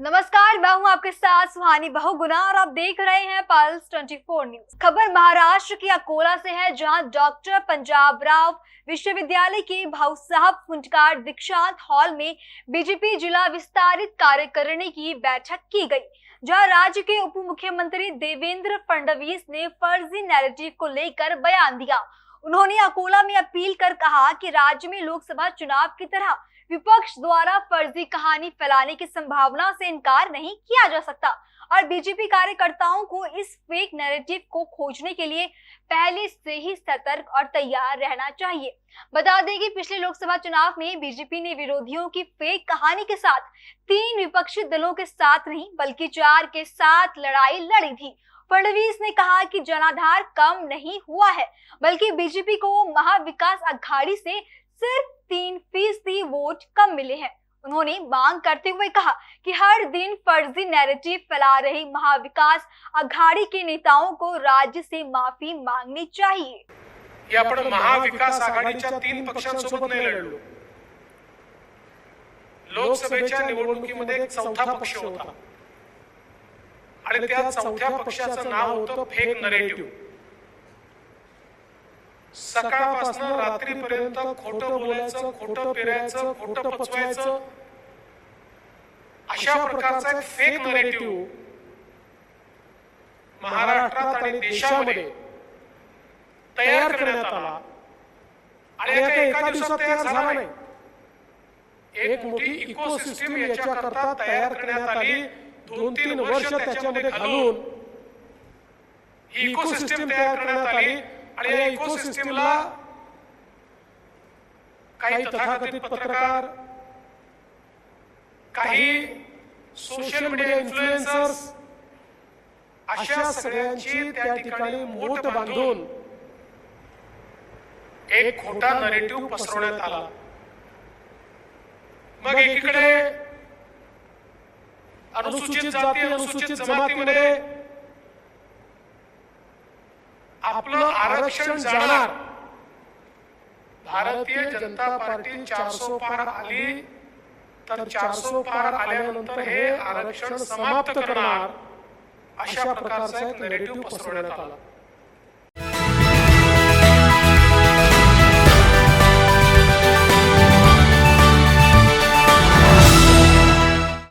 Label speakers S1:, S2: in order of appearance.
S1: नमस्कार, मैं हूं आपके साथ सुहानी बहुगुना और आप देख रहे हैं पल्स 24 न्यूज। खबर महाराष्ट्र के अकोला से है, जहां डॉक्टर पंजाब राव विश्वविद्यालय के भाऊ साहब फुंडकार दीक्षांत हॉल में बीजेपी जिला विस्तारित कार्यकारिणी की बैठक की गई, जहां राज्य के उप मुख्यमंत्री देवेंद्र फडणवीस ने फर्जी नैरेटिव को लेकर बयान दिया। उन्होंने अकोला में अपील कर कहा कि राज्य में लोकसभा चुनाव की तरह विपक्ष द्वारा फर्जी कहानी फैलाने की संभावना से इनकार नहीं किया जा सकता और बीजेपी कार्यकर्ताओं को इस फेक नैरेटिव को खोजने के लिए पहले से ही सतर्क और तैयार रहना चाहिए। बता दें कि पिछले लोकसभा चुनाव में बीजेपी ने विरोधियों की फेक कहानी के साथ 3 विपक्षी दलों के साथ नहीं बल्कि 4 के साथ लड़ाई लड़ी थी। फडणवीस ने कहा कि जनाधार कम नहीं हुआ है, बल्कि बीजेपी को महाविकास अघाड़ी से सिर्फ 3% वोट कम मिले हैं। उन्होंने मांग करते हुए कहा कि हर दिन फर्जी नैरेटिव फैला रही महाविकास आघाड़ी के नेताओं को राज्य से माफी मांगनी चाहिए।
S2: आपण महाविकास आघाडीच्या 3 पक्षांसोबत नाही लढलो। लोकसभेच्या निवडणुकीमध्ये एक चौथा पक्ष होता आणि त्या चौथ्या पक्षाचं नाव होतं फेक नरेटिव्ह। सकाळपासून रात्रीपर्यंत खोटं बोलायचं, खोटं पेरायचं, खोटं पचवायचं, अशा प्रकारचा एक फेक नरेटिव्ह महाराष्ट्रात आणि देशामध्ये तयार करण्यात आला आणि एका दिवसात तयार झाला नाही। एक मोठी इकोसिस्टम याच्याकरता तयार करण्यात आली। 2-3 वर्ष त्याच्यामध्ये घालून ही इकोसिस्टम तयार करण्यात आली आणि या इकोसिस्टमला काही तथाकथित पत्रकार, काही सोशल मीडिया इन्फ्लुएन्सर्स अशा सगळ्यांची त्या ठिकाणी मोठ बांधून एक खोटा नरेटिव्ह पसरवण्यात आला। मग एकीकडे अनुसूचित जाती, अनुसूचित जमातीमध्ये आपलं आरक्षण जाणार। भारतीय जनता पार्टी 400 पार आली तर 400 पार आल्यानंतर हे आरक्षण समाप्त करणार, अशा प्रकारचा एक नरेटिव्ह पसरवण्यात आला।